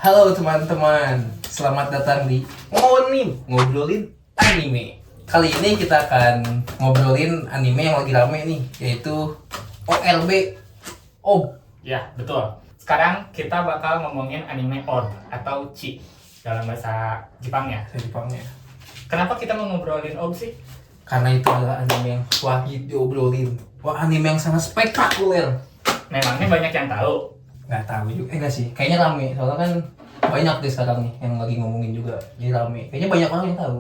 Halo teman-teman, selamat datang di ngobrolin anime. Kali ini kita akan ngobrolin anime yang lagi rame nih, yaitu OLB. Ya, betul. Sekarang kita bakal ngomongin anime ORB atau CHI dalam bahasa Jepangnya. Jepangnya. Kenapa kita mau ngobrolin ORB sih? Karena itu adalah anime yang wajib diobrolin. Wah, anime yang sangat spektakuler. Memangnya banyak yang tahu. Nggak tahu juga, enggak sih. Kayaknya rame, soalnya kan banyak deh sekarang nih yang lagi ngomongin juga. Jadi rame. Kayaknya banyak orang yang tahu.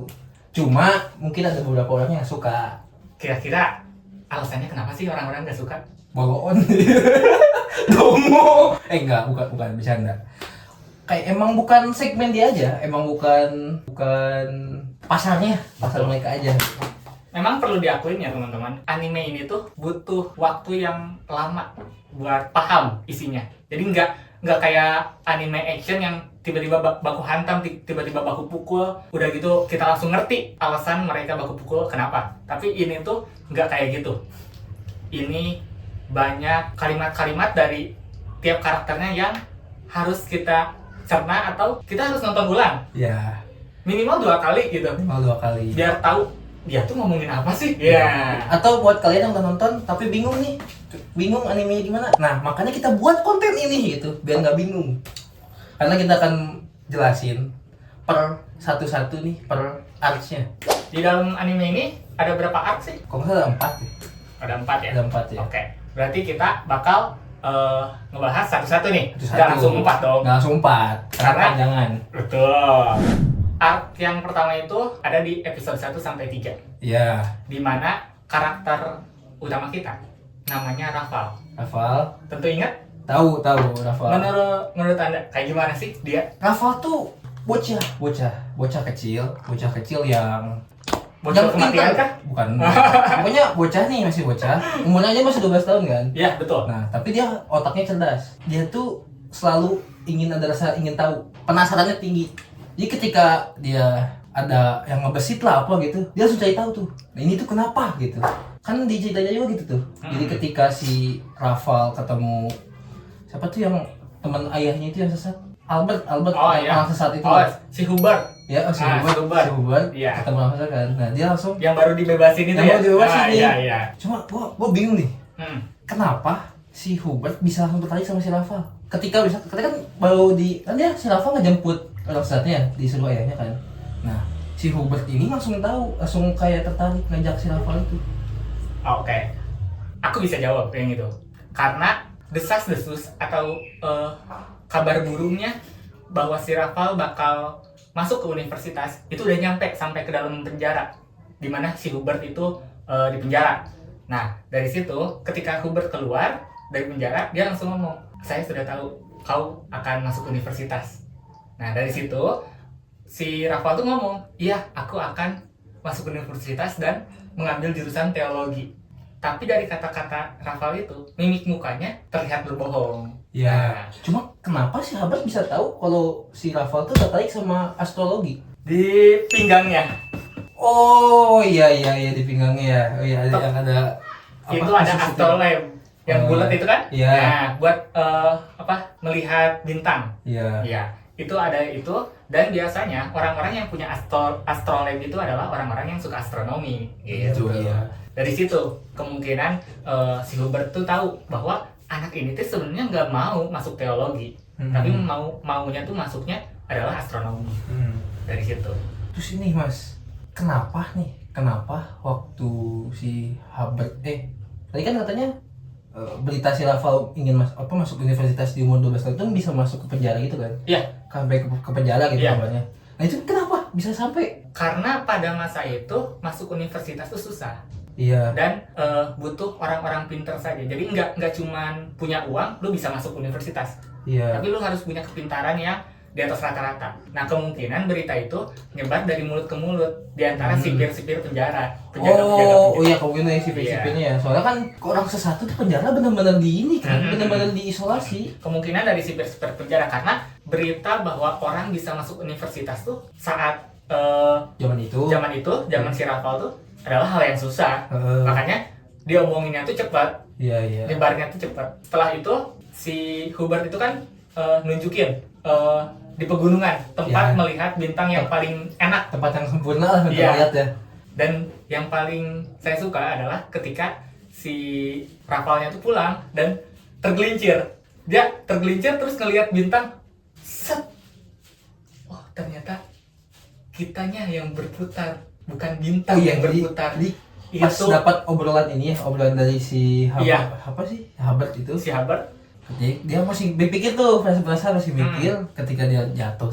Cuma mungkin ada beberapa orang yang suka. Kira-kira alasannya kenapa sih orang-orang gak suka? Boloon. Domo. Enggak, bukan bercanda. Kayak emang bukan segmen dia aja, emang bukan pasar mereka aja. Memang perlu diakuin ya teman-teman, anime ini tuh butuh waktu yang lama buat paham isinya. Jadi nggak kayak anime action yang tiba-tiba baku hantam, tiba-tiba baku pukul, udah gitu kita langsung ngerti alasan mereka baku pukul kenapa. Tapi ini tuh nggak kayak gitu. Ini banyak kalimat-kalimat dari tiap karakternya yang harus kita cerna atau kita harus nonton ulang. Ya, Minimal 2 kali gitu. minimal 2 kali. Biar tahu dia tuh ngomongin apa sih? Ya. Atau buat kalian yang udah nonton tapi bingung nih, bingung animenya gimana? Nah, makanya kita buat konten ini gitu, biar nggak bingung. Karena kita akan jelasin per satu-satu nih, per arcs-nya. Di dalam anime ini ada berapa arc sih? Kalau nggak salah ada 4 ya? Ada 4 ya? Ada 4 ya. Oke. Berarti kita bakal ngebahas satu-satu nih. Satu-satu. Nggak langsung 4 dong. Nggak langsung 4, karena jangan. Betul. Arc yang pertama itu ada di episode 1 sampai 3. Iya. Di mana karakter utama kita namanya Rafal. Rafal. Tentu ingat? Tahu Rafal. Menurut Anda kayak gimana sih dia? Rafal tuh bocah kecil yang Bocor kematian pintar. kah? Bukan. Pokoknya bocah nih, masih bocah. Umurnya aja masih 12 tahun kan? Iya, betul. Nah, tapi dia otaknya cerdas. Dia tuh selalu ada rasa ingin tahu. Penasarannya tinggi. Jadi ketika dia ada yang ngebesit lah apa gitu, dia langsung cari tahu tuh. Nah, ini tuh kenapa gitu. Kan di ceritanya juga gitu tuh. Jadi ketika si Rafal ketemu siapa tuh yang teman ayahnya itu yang sesat? Albert Oh, yang iya. orang sesat itu. Oh, si Hubert Ya, si Ah, si Hubert. Hubert Iya. ketemu orang sesat kan. Nah, dia langsung yang baru dibebasin itu Yang ya? baru dibebasin Ah, nih. Iya. cuma gua bingung nih. Hmm. Kenapa si Hubert bisa langsung tertarik sama si Rafal? Ketika kan baru kan dia si Rafal ngejemput orang sesatnya di seluruh ayahnya kan. Nah, si Hubert ini langsung kayak tertarik ngajak si Rafal itu. Oh, Oke. Aku bisa jawab yang itu. Karena desas-desus atau kabar burungnya bahwa si Rafal bakal masuk ke universitas itu udah nyampe sampai ke dalam penjara, di mana si Hubert itu di penjara. Nah, dari situ ketika Hubert keluar dari penjara, dia langsung ngomong, saya sudah tahu kau akan masuk universitas. Nah, dari situ si Rafal tuh ngomong, iya, aku akan masuk universitas dan mengambil jurusan teologi. Tapi dari kata-kata Rafal itu, mimik mukanya terlihat berbohong. Nah, Cuma kenapa si Hubert bisa tahu kalau si Rafal tuh tertarik sama astrologi? di pinggangnya Oh iya di pinggangnya ya. Oh iya ada yang ada itu ada khusus itu. astrolabe yang Oh, bulat iya. itu kan? Iya. Nah, buat melihat bintang. Iya. Ya, itu ada itu, dan biasanya orang-orang yang punya astrolabe itu adalah orang-orang yang suka astronomi gitu. Iya. Dari situ kemungkinan si Hubert tuh tahu bahwa anak ini tuh sebenarnya nggak mau masuk teologi, tapi maunya tuh masuknya adalah astronomi. Dari situ. Terus ini Mas, kenapa waktu si Hubert tadi kan katanya berita si Rafal ingin masuk universitas di umur 12 tahun itu bisa masuk ke penjara gitu kan? Iya. Sampai ke penjara gitu Iya. kabarnya. Nah itu kenapa bisa sampai? Karena pada masa itu masuk universitas tuh susah. Iya. Dan butuh orang-orang pinter saja. Jadi nggak cuman punya uang lu bisa masuk universitas, Iya. tapi lu harus punya kepintaran yang di atas rata-rata. Nah, kemungkinan berita itu nyebar dari mulut ke mulut di antara sipir-sipir penjara. Oh iya kemungkinan si Iya. sipirnya ya. Soalnya kan orang sesatu tuh penjara benar-benar di ini kan, benar-benar diisolasi. Kemungkinan dari sipir-sipir penjara karena berita bahwa orang bisa masuk universitas tuh saat Zaman itu. zaman si Rafal tuh adalah hal yang susah. Makanya dia omonginnya tuh cepat, Iya. nyebarnya tuh cepat. Setelah itu si Hubert itu kan nunjukin di pegunungan, tempat Ya. melihat bintang yang paling enak. Tempat yang sempurna lah untuk Iya. lihat ya. Dan yang paling saya suka adalah ketika si Ravalnya tuh pulang dan tergelincir. Dia tergelincir terus ngelihat bintang. Set. Oh, ternyata kitanya yang berputar, bukan bintang yang berputar. Jadi pas Itu dapat obrolan ini ya, obrolan dari si Hubbard, Iya. apa sih? Hubbard itu. si Hubbard. Dia masih berpikir tuh, penasaran masih mikir ketika dia jatuh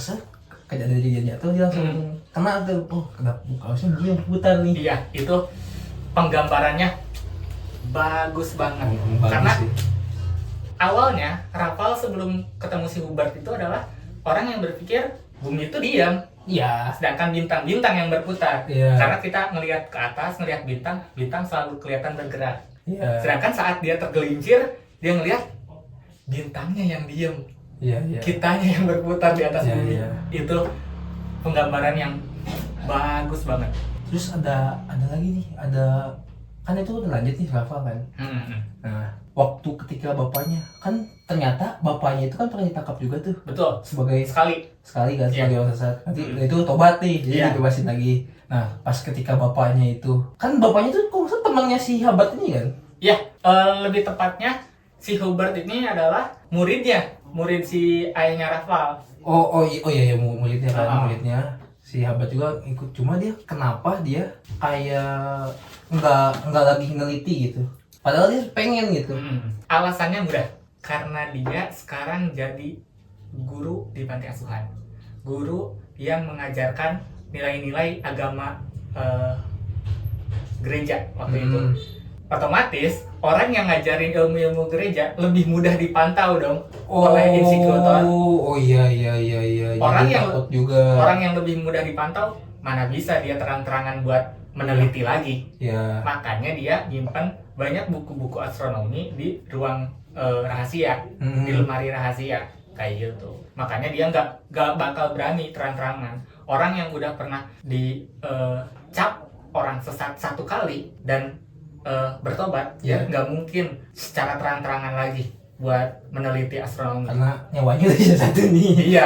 ketika dia jatuh dia langsung kena tuh. Oh, kenapa harusnya dia yang berputar nih. Iya, itu penggambarannya bagus banget. Bagus Karena sih. awalnya Raval sebelum ketemu si Hubbard itu adalah orang yang berpikir bumi itu diam, Iya. sedangkan bintang-bintang yang berputar. Iya. Karena kita ngelihat ke atas, ngelihat bintang, bintang selalu kelihatan bergerak. Iya. Sedangkan saat dia tergelincir, dia ngelihat bintangnya yang diam, Iya, iya. kitanya yang berputar di atas Iya, bumi. iya. Itu penggambaran yang bagus banget. Terus ada lagi nih, kan itu udah lanjut nih Rafa kan. Nah, waktu ketika bapaknya kan ternyata bapaknya itu kan pernah ditangkap juga tuh Betul, sebagai sekali. kan Iya. sebagai orang sesat. Nanti itu tobat nih, jadi Iya. dibebasin lagi. Nah, pas ketika bapaknya itu kan bapaknya tuh kok nggak salah temannya si Hubbard ini kan? Ya, lebih tepatnya si Hubbard ini adalah muridnya, murid si ayahnya Raval. Oh iya muridnya kan, Ah. muridnya si Hubbard juga ikut. Cuma dia kenapa dia kayak nggak lagi neliti gitu? Padahal dia pengen gitu. Alasannya mudah, karena dia sekarang jadi guru di panti asuhan, guru yang mengajarkan nilai-nilai agama gereja waktu itu. Otomatis orang yang ngajarin ilmu-ilmu gereja lebih mudah dipantau dong oleh insekutor. Oh iya. Orang Jadi yang takut juga. Orang yang lebih mudah dipantau mana bisa dia terang-terangan buat meneliti lagi. Ya. Makanya dia nyimpen banyak buku-buku astronomi di ruang rahasia, di lemari rahasia kayak gitu. Makanya dia nggak bakal berani terang-terangan. Orang yang udah pernah dicap orang sesat satu kali dan bertobat, Iya. dia nggak mungkin secara terang-terangan lagi buat meneliti astronomi. Karena nyawanya udah bisa satu nih. Iya.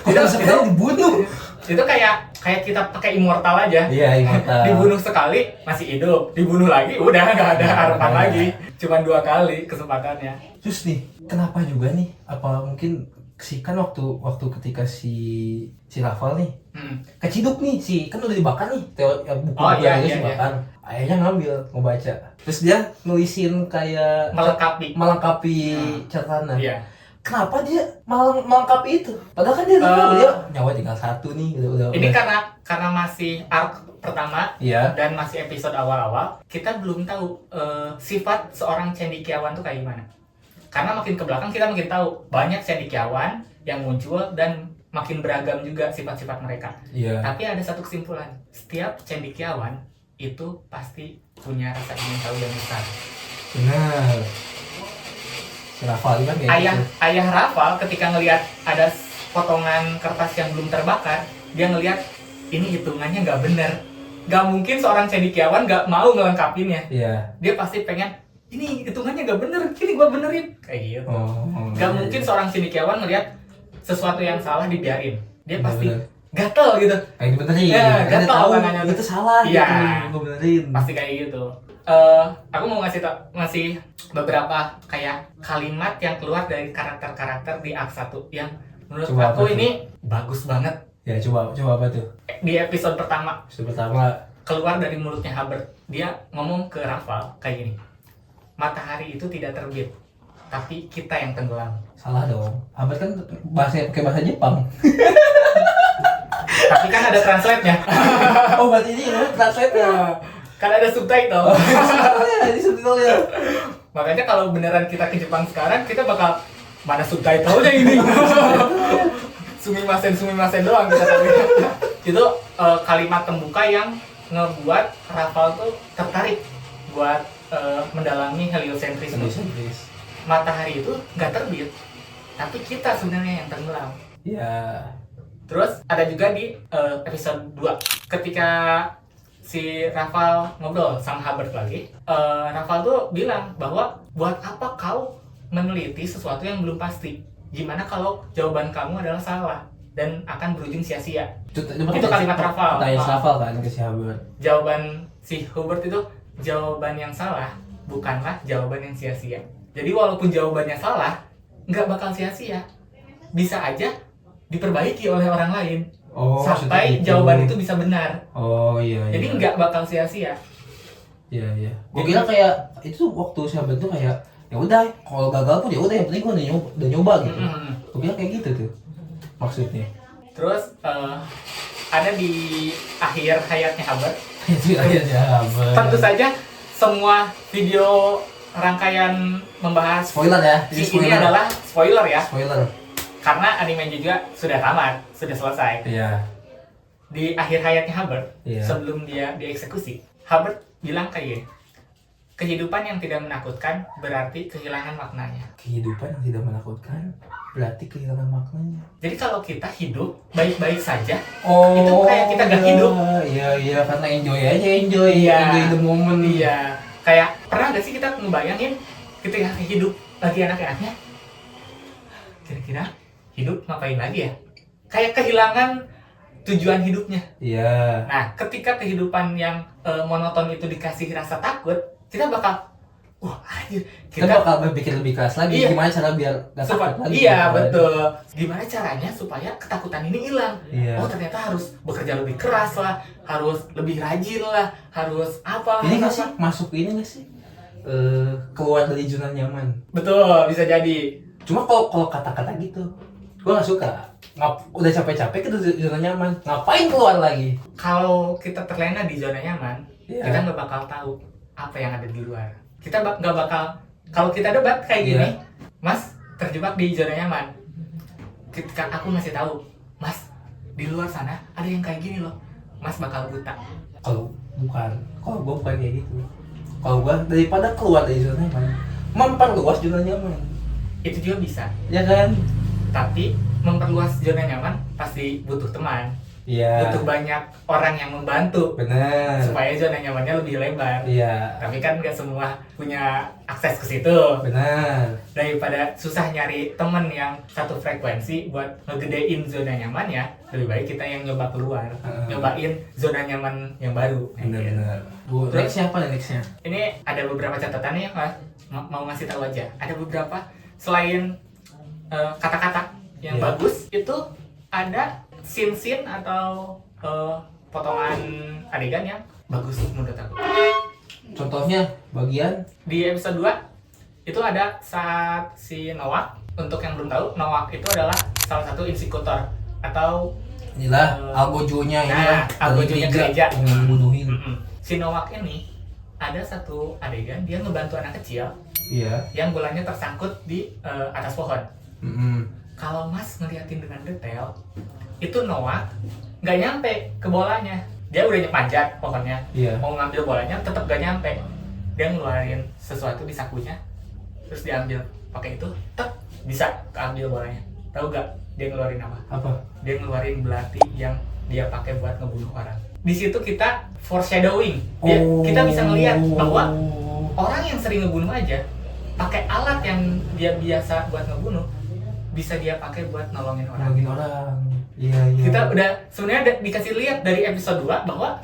Tidak sekali dibunuh. Itu kayak kita pakai immortal aja. Iya, immortal. Dibunuh sekali masih hidup, dibunuh lagi udah nggak ada harapan Iya. lagi. Cuman 2 kali kesempatannya. Terus nih, kenapa juga nih? Apa mungkin kan waktu ketika si Raval nih keciduk nih, kan udah dibakar nih buku Oh, iya, itu iya, dibakar. Ayahnya ngambil ngebaca. Terus dia nulisin kayak melengkapi catatan. Iya. Kenapa dia melengkapi itu? Padahal kan dia udah tahu dia nyawa tinggal satu nih, udah. Ini karena masih arc pertama Iya. dan masih episode awal-awal, kita belum tahu sifat seorang cendekiawan tuh kayak gimana. Karena makin ke belakang kita makin tahu banyak cendekiawan yang muncul dan makin beragam juga sifat-sifat mereka. Iya. Tapi ada satu kesimpulan, setiap cendekiawan itu pasti punya rasa ingin tahu yang besar. Benar. Si Raval kan kayak gitu. Ayah Raval ketika ngelihat ada potongan kertas yang belum terbakar, dia ngelihat ini hitungannya nggak bener. Nggak mungkin seorang cendekiawan nggak mau ngelengkapinnya. Iya. Dia pasti pengen, ini hitungannya nggak bener, ini gua benerin. Kayak gitu. Nggak mungkin seorang cendekiawan ngelihat sesuatu yang salah dibiarin. Dia pasti gatel gitu. Kayak dibenerin. Ya, Kan dia gatel tahu tangannya tuh. itu salah Iya. gitu. Gue benerin. Pasti kayak gitu. Aku mau ngasih beberapa kayak kalimat yang keluar dari karakter-karakter di Arc 1 yang menurut Coba aku apa tuh? ini bagus banget. Ya coba apa tuh? Di episode pertama Pertama keluar dari mulutnya Hubbard, dia ngomong ke Raval kayak gini, matahari itu tidak terbit, tapi kita yang tenggelam. salah dong. Abad kan pakai bahasa Jepang. Tapi kan ada translate-nya. Oh berarti ini translate-nya. Kan ada subtitle. Ini subtitle-nya. Makanya kalau beneran kita ke Jepang sekarang, kita bakal mana subtitle-nya ini. Sumimasen doang kita tahu. Itu kalimat pembuka yang ngebuat Raval tuh tertarik buat mendalami heliosentrisme. Matahari itu nggak terbit, tapi kita sebenarnya yang tenggelam. Ya. Terus ada juga di episode 2 ketika si Raval ngobrol sama Hubbard lagi, Raval tuh bilang bahwa buat apa kau meneliti sesuatu yang belum pasti? Gimana kalau jawaban kamu adalah salah? dan akan berujung sia-sia. Itu kalimat Raval. Tanya Raval kan ke si Hubbard. Jawaban si Hubbard itu jawaban yang salah bukanlah jawaban yang sia-sia. Jadi walaupun jawabannya salah, nggak bakal sia-sia. Bisa aja diperbaiki oleh orang lain. Sampai jawaban itu bisa benar. Oh iya. Jadi nggak bakal sia-sia. Iya. Gue kira kayak itu waktu si Hubbard tuh kayak ya udah kalau gagal pun ya udah yang penting gue udah nyoba gitu. Gue kira kayak gitu tuh maksudnya. Terus ada di akhir hayatnya Hubbard. Tentu saja semua video rangkaian membahas spoiler ya. Ini adalah spoiler ya. Spoiler. Karena anime juga sudah tamat, sudah selesai. Iya. Di akhir hayatnya Hubbard, Iya. sebelum dia dieksekusi, Hubbard bilang kayak gini. Kehidupan yang tidak menakutkan berarti kehilangan maknanya. Kehidupan yang tidak menakutkan berarti kehilangan maknanya. Jadi kalau kita hidup baik-baik saja, Oh, itu kayak kita gak hidup. Iya, karena enjoy aja, enjoy the moment. Iya. Kayak pernah gak sih kita ngebayangin ketika hidup lagi enak-enaknya, kira-kira hidup ngapain lagi ya? Kayak kehilangan tujuan hidupnya. Iya. Nah, ketika kehidupan yang monoton itu dikasih rasa takut, kita bakal, wah anjir, Kita bakal berpikir lebih keras lagi. Iya. Gimana cara biar gak takut lagi? Iya, betul. Gimana caranya supaya ketakutan ini hilang? Iya. Oh, ternyata harus bekerja lebih keras lah, harus lebih rajin lah, harus apa? Ini nggak harus sih apa. masuk ini nggak sih keluar dari zona nyaman? Betul, bisa jadi. Cuma kalau kata-kata gitu, gue nggak suka. Udah capek-capek ke zona nyaman, ngapain keluar lagi? Kalau kita terlena di zona nyaman, Iya. kita nggak bakal tahu apa yang ada di luar. Kita nggak bakal, kalau kita debat kayak gini, Iya. Mas terjebak di zona nyaman. Ketika aku ngasih tahu, Mas di luar sana ada yang kayak gini loh, Mas bakal buta. Kalau gue bukan kayak gitu. Kalau gue daripada keluar dari zona nyaman, memperluas zona nyaman, Itu juga bisa. ya kan? Tapi memperluas zona nyaman pasti butuh teman, Iya. butuh banyak orang yang membantu Bener. supaya zona nyamannya lebih lebar. Iya. Tapi kan nggak semua punya akses ke situ. Bener. Daripada susah nyari temen yang satu frekuensi buat ngegedein zona nyamannya, lebih baik kita yang nyoba keluar, nyobain zona nyaman yang baru. Bener. Bu, Terus? nextnya apa nih nextnya? Ini ada beberapa catatannya ya, Mas. Mau ngasih tahu aja. Ada beberapa selain kata-kata yang Iya. bagus, itu ada scene-scene atau potongan adegan yang bagus menurut aku. Contohnya bagian Di episode 2 itu ada saat si Noah, untuk yang belum tahu, Noah itu adalah salah satu insekutor atau inilah algojonya ini nah, kan, algojonya dari gereja. yang membunuhin. Si Noah ini ada satu adegan dia ngebantu anak kecil Iya. yang bolanya tersangkut di atas pohon. Mm-mm. Kalau Mas ngeliatin dengan detail, itu Noah nggak nyampe ke bolanya. Dia udah manjat pohonnya, Iya. mau ngambil bolanya tetap gak nyampe. Dia ngeluarin sesuatu di sakunya, terus diambil pakai itu, bisa keambil bolanya. Tahu gak dia ngeluarin apa? Apa? Dia ngeluarin belati yang dia pakai buat ngebunuh orang. Di situ kita foreshadowing. Kita bisa ngelihat bahwa orang yang sering ngebunuh aja pakai alat yang dia biasa buat ngebunuh, bisa dia pakai buat nolongin orang. Nolongin orang. Iya. Kita udah sebenarnya dikasih lihat dari episode 2 bahwa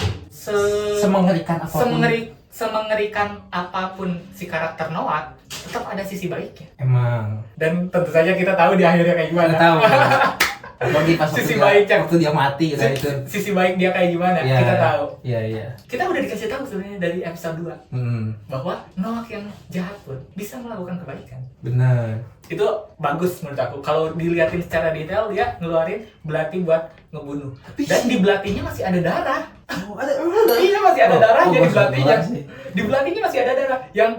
semengerikan apapun. semengerikan apapun si karakter Noah, tetap ada sisi baiknya. Emang. Dan tentu saja kita tahu di akhirnya kayak gimana. Kita tahu. Apalagi pas Sisi waktu baiknya. waktu dia mati lah itu. Sisi baik dia kayak gimana, Iya. kita tahu. Iya. Kita udah dikasih tahu sebenarnya dari episode 2 bahwa Noah yang jahat pun bisa melakukan kebaikan. Benar. Itu bagus menurut aku. Kalau dilihatin secara detail, dia ngeluarin belati buat ngebunuh. Dan di belatinya masih ada darah. Oh, ada. Iya, masih ada darahnya di bagus belatinya. banget sih. Di belatinya masih ada darah yang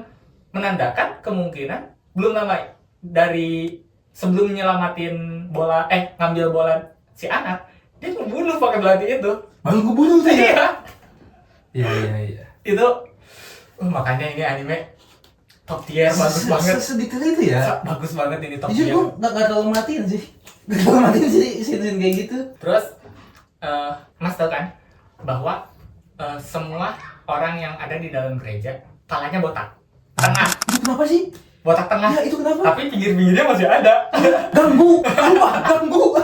menandakan kemungkinan belum lama dari sebelum nyelamatin bola, ngambil bola si anak, dia ngebunuh pakai belati itu. Baru ngebunuh tuh ya. Iya. Iya. Itu makanya ini anime top tier, bagus banget. Sedetail itu ya. Bagus banget ini top Jujur tier. gue gak terlalu matiin sih. Gak terlalu matiin sih scene-scene kayak gitu. Terus Mas tahu kan bahwa semua orang yang ada di dalam gereja palanya botak tengah, Itu kenapa sih? botak tengah. Ya itu kenapa? Tapi pinggir-pinggirnya masih ada. Ganggu. Ganggu.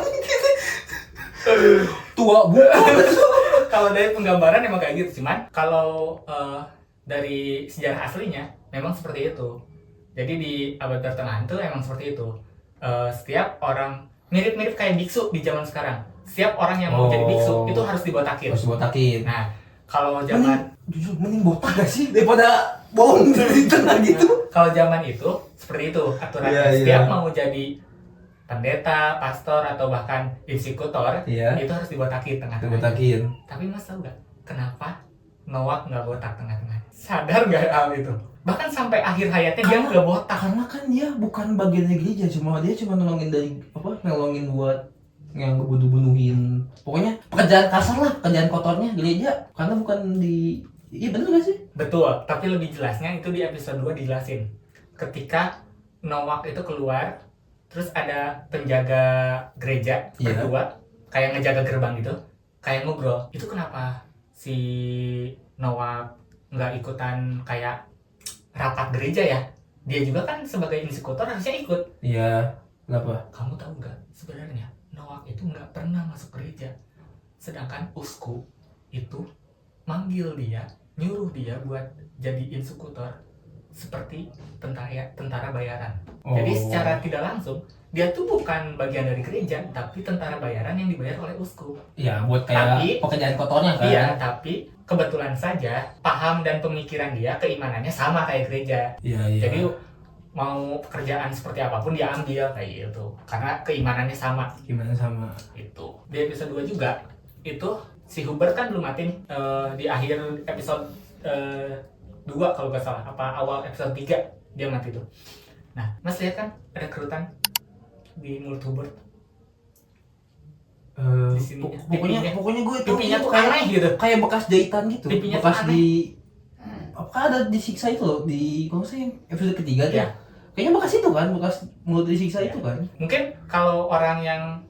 Tua bukan. Kalau dari penggambaran emang kayak gitu, cuman kalau dari sejarah aslinya memang seperti itu. Jadi di abad pertengahan tuh emang seperti itu. Setiap orang mirip-mirip kayak biksu di zaman sekarang. Setiap orang yang mau jadi biksu itu harus dibotakin. Harus botakin. Nah, kalau zaman Jujur mending botak gak sih daripada bohong di tengah gitu. kalau zaman itu seperti itu aturannya. Iya, iya. Setiap mau jadi pendeta, pastor atau bahkan insekutor Iya. itu harus dibotakin tengah-tengah. Dibotakin. Tapi Mas tahu nggak kenapa Noah nggak botak tengah-tengah? Sadar nggak hal itu? Bahkan sampai akhir hayatnya dia nggak botak. Karena kan dia bukan bagian dari gereja, dia cuma nolongin dari nolongin buat yang ngebunuh-bunuhin. Pokoknya pekerjaan kasar lah, pekerjaan kotornya gereja. Karena bukan di iya bener gak sih? Betul, tapi lebih jelasnya itu di episode 2 dijelasin. Ketika Noah itu keluar, terus ada penjaga gereja Iya. berdua, kayak ngejaga gerbang gitu, kayak ngobrol. Itu kenapa si Noah nggak ikutan kayak rapat gereja ya? Dia juga kan sebagai insekutor harusnya ikut. Iya. Kenapa? Kamu tahu nggak sebenarnya Noah itu nggak pernah masuk gereja, sedangkan uskup itu manggil dia, nyuruh dia buat jadi insekutor seperti tentara bayaran. Jadi secara tidak langsung dia tuh bukan bagian dari gereja, tapi tentara bayaran yang dibayar oleh uskup. Iya, buat kayak pekerjaan kotornya kan. Iya, tapi kebetulan saja paham dan pemikiran dia, keimanannya sama kayak gereja. Iya. Jadi mau pekerjaan seperti apapun dia ambil kayak gitu karena keimanannya sama. Gimana sama? Itu di episode 2 juga itu si Hubert kan belum mati nih, di akhir episode 2 kalau nggak salah, apa awal episode 3 dia mati tuh. Nah, Mas lihat kan ada kerutan di mulut Hubert. Di sini Pokoknya gue itu pipinya tuh aneh gitu. kayak bekas jahitan gitu. Pipinya Bekas tuh di apa ada disiksa itu loh di kalau saya episode ketiga tuh. Iya. Kayaknya bekas itu kan, bekas mulut disiksa Iya. itu kan. Mungkin kalau orang yang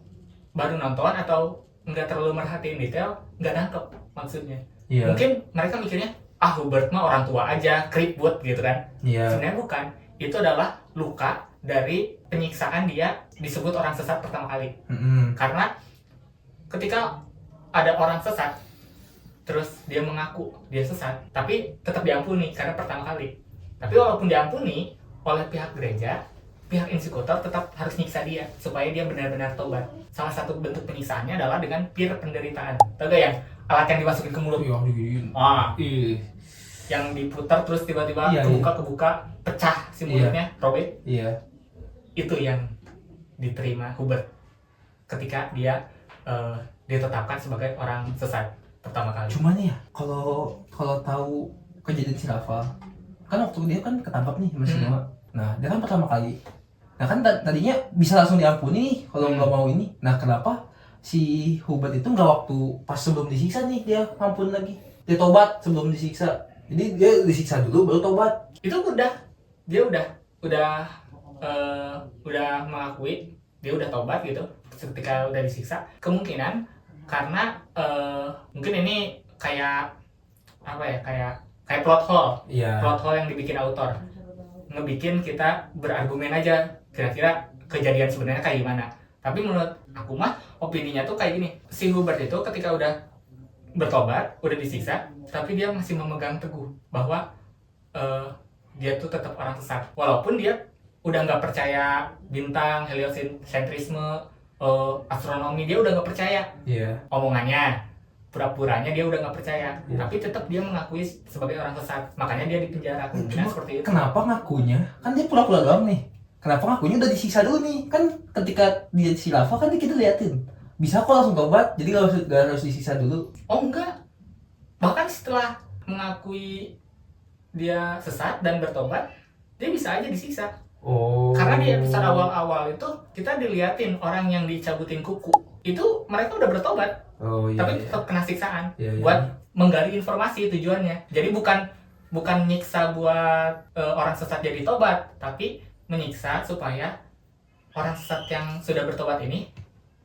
baru nonton atau nggak terlalu merhatiin detail nggak nangkep maksudnya. Iya. Mungkin mereka mikirnya Hubert mah orang tua aja, keriput gitu kan. Iya. Sebenarnya bukan. Itu adalah luka dari penyiksaan dia disebut orang sesat pertama kali. Karena ketika ada orang sesat, terus dia mengaku dia sesat, tapi tetap diampuni karena pertama kali. Tapi walaupun diampuni oleh pihak gereja, pihak insekutor tetap harus nyiksa dia supaya dia benar-benar tobat. Salah satu bentuk penyiksaannya adalah dengan pir penderitaan. Tahu gak yang alat yang dimasukin ke mulut? Iya. Yang diputar terus tiba-tiba Iya, kebuka, pecah si mulutnya, robek. Iya. Itu yang diterima Hubert ketika dia ditetapkan sebagai orang sesat pertama kali. Cuman ya kalau tahu kejadian si Rafa, kan waktu dia kan ketangkap nih sama si Noah. Nah, dia kan pertama kali. Nah, kan tadinya bisa langsung diampuni nih kalau nggak mau ini. Nah, kenapa si Hubert itu nggak waktu pas sebelum disiksa nih dia ampun lagi? Dia tobat sebelum disiksa. Jadi dia disiksa dulu baru tobat. Itu dia udah mengakui dia udah tobat gitu ketika udah disiksa. Kemungkinan karena mungkin ini kayak apa ya, kayak plot hole. Iya. Plot hole yang dibikin autor, ngebikin kita berargumen aja kira-kira kejadian sebenarnya kayak gimana. Tapi menurut aku mah opininya tuh kayak gini, si Hubert itu ketika udah bertobat, udah disiksa, tapi dia masih memegang teguh bahwa dia tuh tetap orang sesat, walaupun dia udah nggak percaya bintang, heliosentrisme, astronomi, dia udah nggak percaya. Iya. Omongannya, pura-puranya dia udah nggak percaya, tapi tetap dia mengakui sebagai orang sesat, makanya dia dipenjara. Kemungkinan seperti itu. Kenapa ngakunya? Kan dia pura-pura doang nih. Kenapa ngakunya udah disiksa dulu nih? Kan ketika dia si Rafa kan kita liatin. Bisa kok langsung tobat, jadi gak harus disiksa dulu. Oh enggak. Bahkan setelah mengakui dia sesat dan bertobat, dia bisa aja disiksa. Oh. Karena di episode awal-awal itu kita diliatin orang yang dicabutin kuku. Itu mereka udah bertobat. Oh iya. Tapi tetap kena siksaan. Iya. Buat menggali informasi tujuannya. Jadi bukan nyiksa buat orang sesat jadi tobat, tapi menyiksa supaya orang sesat yang sudah bertobat ini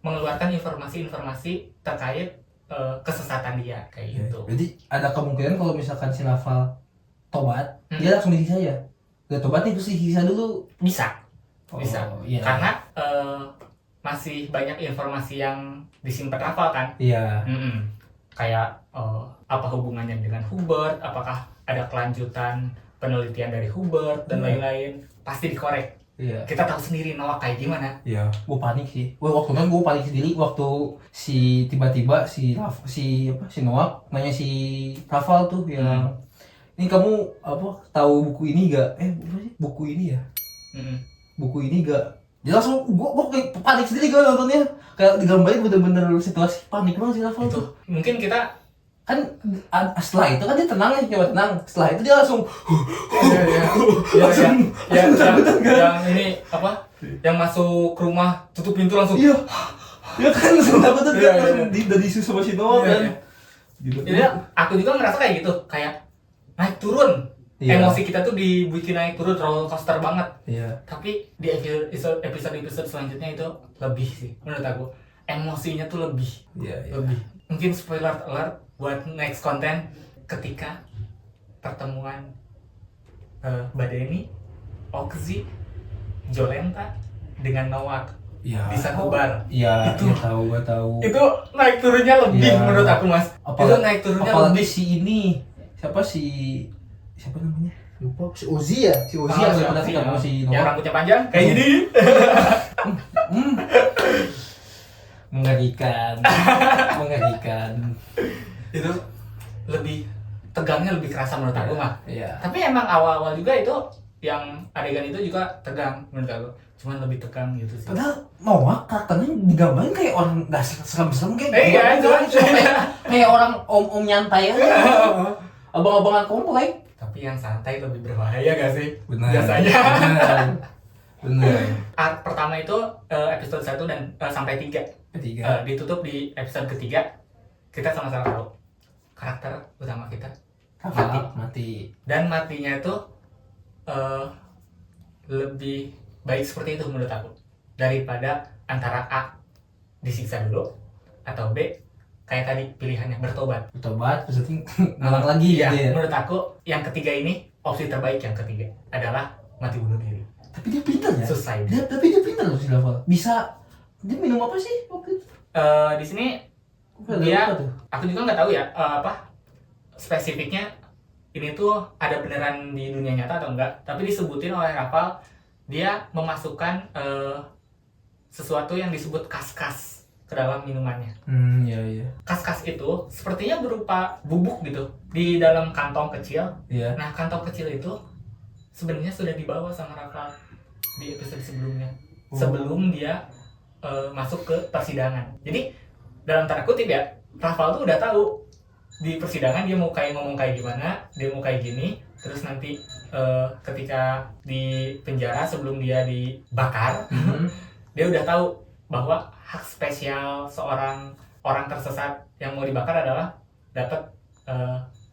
mengeluarkan informasi-informasi terkait kesesatan dia kayak gitu. Jadi ada kemungkinan kalau misalkan si Rafa tobat, dia langsung disiksa ya? Udah tobat nih terus disiksa dulu? Bisa. Iya. Karena masih banyak informasi yang disimpan Rafal kan. Iya. Kayak apa hubungannya dengan Hubert, apakah ada kelanjutan penelitian dari Hubert dan lain-lain, pasti dikorek. Iya. Kita tahu sendiri Noah kayak gimana. Iya. Gue panik sih. Waktu kan gue panik sendiri waktu tiba-tiba si Noah nanya si Rafal tuh yang ini kamu tahu buku ini gak? Apa sih? Buku ini ya? Buku ini gak? Dia langsung gue kayak panik sendiri gue nontonnya. Kayak digambarin bener-bener situasi panik banget si Rafal Itu tuh. mungkin kita Kan setelah itu kan dia tenang ya, coba tenang. Setelah itu dia langsung yang ini apa? Yang masuk ke rumah tutup pintu langsung. Iya. Ya kan langsung takut tuh dia Iya. langsung udah disu sama si Noah kan. Gitu. Jadi aku juga ngerasa kayak gitu, kayak naik turun. Iya. Emosi kita tuh dibikin naik turun, roller coaster banget. Iya. Tapi di episode selanjutnya itu lebih sih menurut aku. Emosinya tuh lebih. Iya. Lebih. Mungkin spoiler alert buat next konten ketika pertemuan Mbak Deni, Oxy, Jolenta dengan Noah Iya. di satu bar. Iya, Itu. gua tahu. Itu naik turunnya lebih Iya. menurut aku, Mas. Itu naik turunnya apalagi lebih. siapa namanya? Lupa, si Ozi ya? Si Ozi yang pernah ketemu si yang Noah. rambutnya panjang kayak gini. Mengerikan. Mengerikan. Itu lebih tegangnya lebih kerasa menurut aku mah. Iya. Tapi emang awal-awal juga itu yang adegan itu juga tegang menurut aku. Cuman lebih tegang gitu sih. Padahal Noah karakternya digambarin kayak orang nggak serem-serem kayak Iya, cuma cuman kayak orang om nyantai aja. Abang-abangan komplek. tapi yang santai lebih berbahaya gak sih? Benar. Biasanya. Benar. Art pertama itu episode 1 dan sampai 3. Ketiga. Ditutup di episode ketiga. Kita sama-sama tahu karakter utama kita Mati. dan matinya itu lebih baik seperti itu menurut aku daripada antara A disiksa dulu atau B kayak tadi pilihannya bertobat. Bertobat, terus ngulang lagi Ya, gitu ya. menurut aku yang ketiga ini opsi terbaik yang ketiga adalah mati bunuh diri. Tapi dia pintar ya. Suicide. Tapi dia pintar loh si Rafael. Bisa dia minum apa sih waktu itu? Di sini Gua nggak dia, lupa tuh. aku juga nggak tahu ya apa spesifiknya ini tuh ada beneran di dunia nyata atau enggak. Tapi disebutin oleh Rafael dia memasukkan sesuatu yang disebut kas-kas ke dalam minumannya. Iya. Kas-kas itu sepertinya berupa bubuk gitu di dalam kantong kecil. Iya. Nah, kantong kecil itu sebenarnya sudah dibawa sama Rafael di episode sebelumnya. Sebelum dia masuk ke persidangan. Jadi dalam tanda kutip ya, Rafael tuh udah tahu di persidangan dia mau kayak ngomong kayak gimana, dia mau kayak gini, terus nanti ketika di penjara sebelum dia dibakar, dia udah tahu bahwa hak spesial seorang orang tersesat yang mau dibakar adalah dapat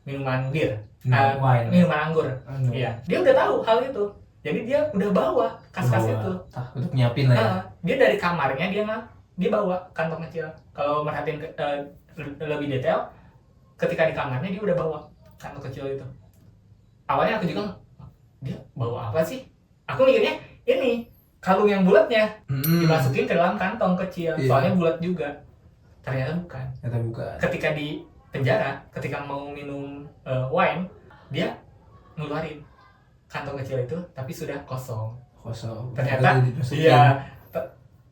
minuman bir, Wine. minuman anggur. Iya, dia udah tahu hal itu. Jadi dia udah bawa kas-kas itu. Untuk nyiapin lah ya. Dia dari kamarnya dia bawa kantong kecil. Kalau merhatiin lebih detail, ketika di kamarnya dia udah bawa kantong kecil itu. Awalnya aku juga dia bawa apa sih? Aku mikirnya ini kalung yang bulatnya dimasukin ke dalam kantong kecil. Iya. Soalnya bulat juga. Ternyata bukan. Ternyata bukan. Ketika di penjara, ketika mau minum wine, dia ngeluarin kantong kecil itu, tapi sudah kosong. Ternyata, iya,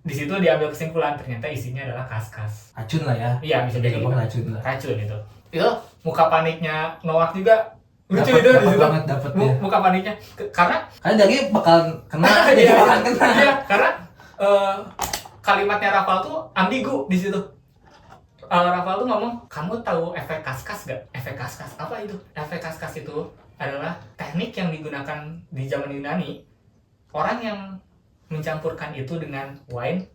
di situ diambil kesimpulan ternyata isinya adalah kas-kas. Racun lah ya. Iya, bisa jadi gitu. Racun lah. Racun itu. Itu muka paniknya Noah juga lucu itu di Dapat situ. banget dapet ya. Muka paniknya karena Dari bakalan kena, dia iya, bakalan kena. iya, karena kalimatnya Rafael tuh ambigu di situ. Rafael tuh ngomong, kamu tahu efek kas-kas gak? Efek kas-kas apa itu? Efek kas-kas itu adalah teknik yang digunakan di zaman Yunani. Orang yang mencampurkan itu dengan wine,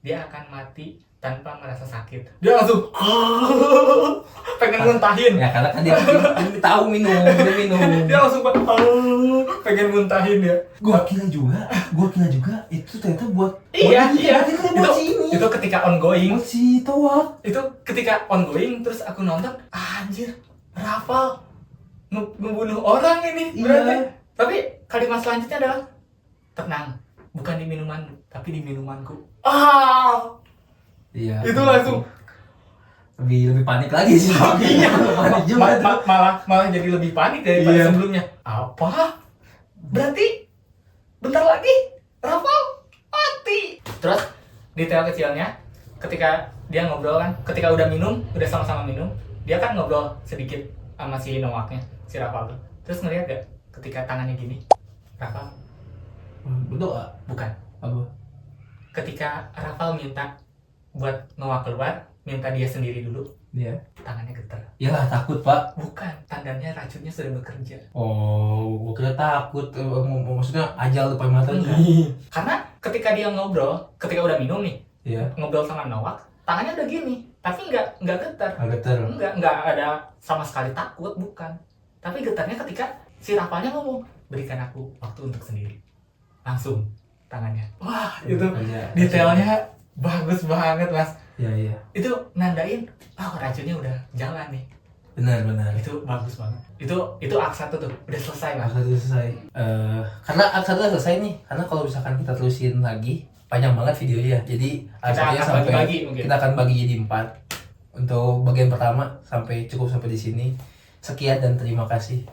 dia akan mati tanpa merasa sakit. Dia langsung pengen muntahin. Ya karena kan dia tahu minum. Dia langsung pengen muntahin dia. Gua kira juga itu ternyata buat Iya. buat si ini. Itu ketika ongoing. Buat si Toa. Itu ketika ongoing terus aku nonton, anjir, Rafael ngebunuh orang ini Iya. berarti. Tapi kalimat selanjutnya adalah tenang, bukan di minuman tapi di minumanku. Iya. Itu langsung lebih panik lagi sih. Iya. Panik juga tuh. malah jadi lebih panik daripada Iya. sebelumnya. Apa? Berarti bentar lagi Rafael mati. Terus detail kecilnya ketika dia ngobrol kan, ketika udah sama-sama minum, dia kan ngobrol sedikit sama si Nowaknya, si Rafael tuh. Terus ngeliat gak ketika tangannya gini, Rafael? Berdoa. Bukan. Apa? Ketika Rafael minta buat Nowak keluar, minta dia sendiri dulu, Dia. tangannya getar. Yalah takut, Pak. Bukan, tandanya racunnya sudah bekerja. Oh, gua kira takut. Maksudnya ajal depan mata. Enggak. Karena ketika dia ngobrol, ketika udah minum nih, Iya. ngobrol sama Nowak, tangannya udah gini, tapi nggak getar. Getar. Nggak ada sama sekali takut, bukan. Tapi getarnya ketika si Rafaelnya ngomong, berikan aku waktu untuk sendiri. Langsung tangannya. Wah, itu detailnya bagus banget, Mas. Iya. Itu nandain, racunnya udah jalan nih. Benar. Itu bagus banget. Itu akt 1 tuh, udah selesai, Mas. Akt 1 selesai. Karena akt 1 udah selesai nih. Karena kalau misalkan kita terusin lagi, panjang banget videonya. Jadi Kita akan bagi-bagi mungkin. kita akan bagi jadi 4. Untuk bagian pertama cukup sampai di sini. Sekian dan terima kasih.